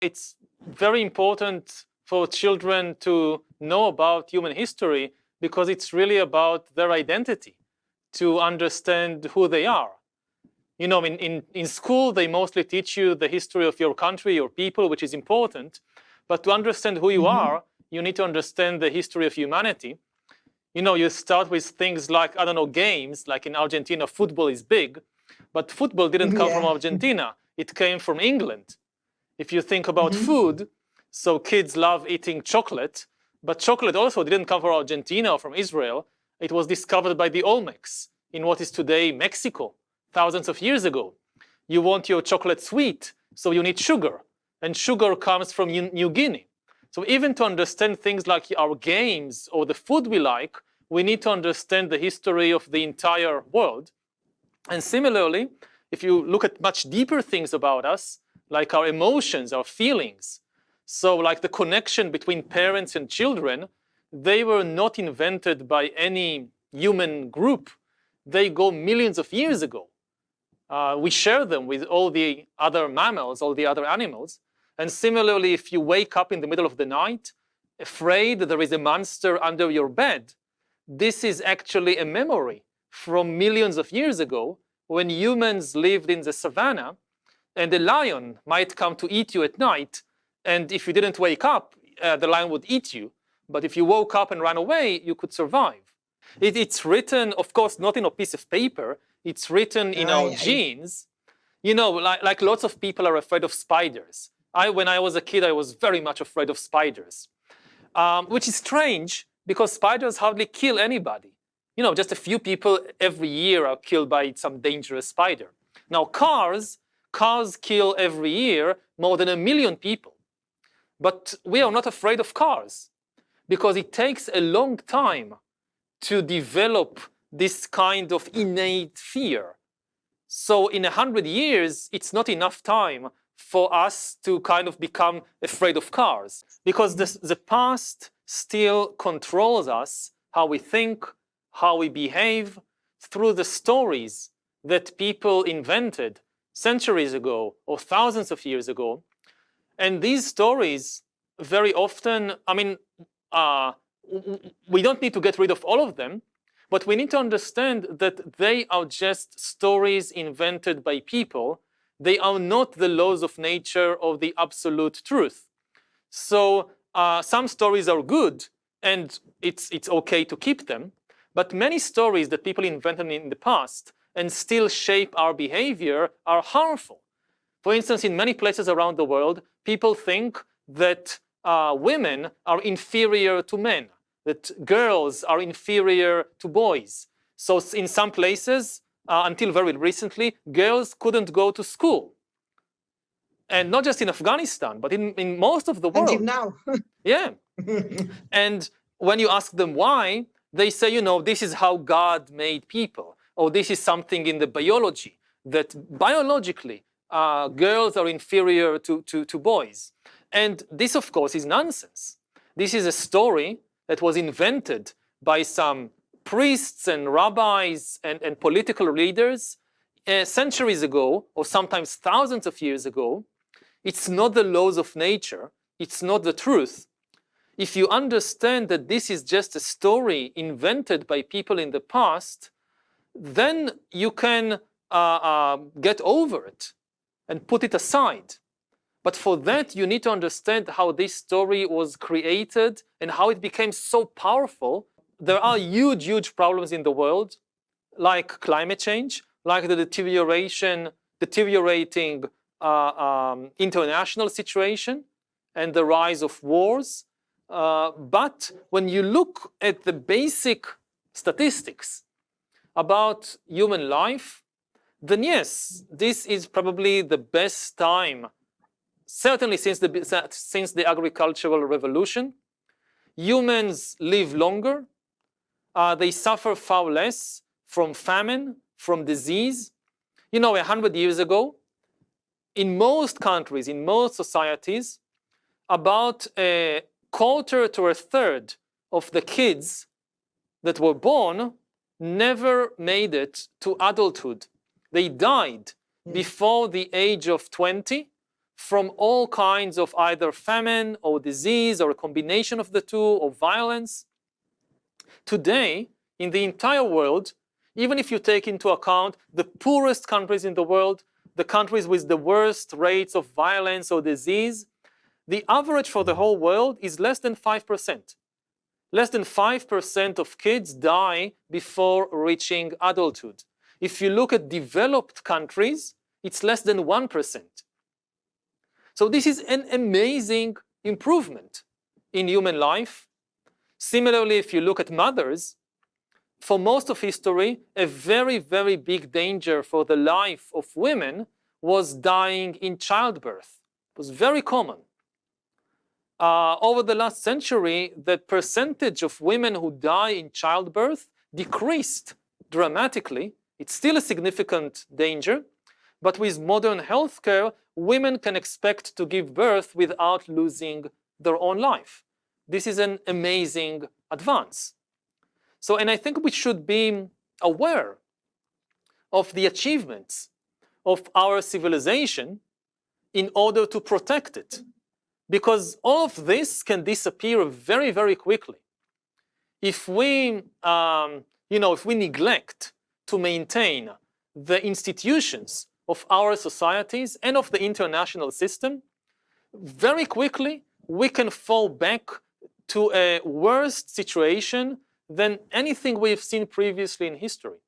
It's very important for children to know about human history because it's really about their identity, to understand who they are. You know, in school, they mostly teach you the history of your country, your people, which is important. But to understand who you are, you need to understand the history of humanity. You know, you start with things like, I don't know, games, like in Argentina, football is big, but football didn't come from Argentina. It came from England. If you think about food, so kids love eating chocolate, but chocolate also didn't come from Argentina or from Israel. It was discovered by the Olmecs in what is today Mexico, thousands of years ago. You want your chocolate sweet, so you need sugar, and sugar comes from New Guinea. So even to understand things like our games or the food we like, we need to understand the history of the entire world. And similarly, if you look at much deeper things about us, like our emotions, our feelings, so like the connection between parents and children, they were not invented by any human group. They go millions of years ago. We share them with all the other mammals, all the other animals. And similarly, if you wake up in the middle of the night, afraid that there is a monster under your bed, this is actually a memory from millions of years ago when humans lived in the savannah, and a lion might come to eat you at night. And if you didn't wake up, the lion would eat you. But if you woke up and ran away, you could survive. It's written, of course, not in a piece of paper. It's written in our genes. You know, like lots of people are afraid of spiders. When I was a kid, I was very much afraid of spiders, which is strange because spiders hardly kill anybody. You know, just a few people every year are killed by some dangerous spider. Now, cars kill every year more than 1 million people. But we are not afraid of cars because it takes a long time to develop this kind of innate fear. So in 100 years, it's not enough time for us to kind of become afraid of cars because the past still controls us, how we think, how we behave, through the stories that people invented centuries ago or thousands of years ago. And these stories very often, I mean, we don't need to get rid of all of them, but we need to understand that they are just stories invented by people. They are not the laws of nature or the absolute truth. So some stories are good, and it's okay to keep them. But many stories that people invented in the past and still shape our behavior are harmful. For instance, in many places around the world, people think that women are inferior to men, that girls are inferior to boys. So in some places, until very recently, girls couldn't go to school. And not just in Afghanistan, but in most of the world. Until now. Yeah. And when you ask them why, they say, you know, this is how God made people, or this is something in the biology, that biologically, girls are inferior to boys. And this, of course, is nonsense. This is a story that was invented by some priests and rabbis and political leaders centuries ago, or sometimes thousands of years ago. It's not the laws of nature. It's not the truth. If you understand that this is just a story invented by people in the past, then you can get over it and put it aside. But for that, you need to understand how this story was created and how it became so powerful. There are huge, huge problems in the world, like climate change, like the deteriorating international situation and the rise of wars. But when you look at the basic statistics about human life, then yes, this is probably the best time, certainly since the agricultural revolution. Humans live longer. They suffer far less from famine, from disease. You know, 100 years ago, in most countries, in most societies, about a quarter to a third of the kids that were born never made it to adulthood. They died before the age of 20 from all kinds of either famine or disease or a combination of the two or violence. Today, in the entire world, even if you take into account the poorest countries in the world, the countries with the worst rates of violence or disease, the average for the whole world is less than 5%. Less than 5% of kids die before reaching adulthood. If you look at developed countries, it's less than 1%. So this is an amazing improvement in human life. Similarly, if you look at mothers, for most of history, a very, very big danger for the life of women was dying in childbirth. It was very common. Over the last century, the percentage of women who die in childbirth decreased dramatically. It's still a significant danger, but with modern healthcare, women can expect to give birth without losing their own life. This is an amazing advance. So, and I think we should be aware of the achievements of our civilization in order to protect it, because all of this can disappear very, very quickly. If we, if we neglect to maintain the institutions of our societies and of the international system, very quickly we can fall back to a worse situation than anything we've seen previously in history.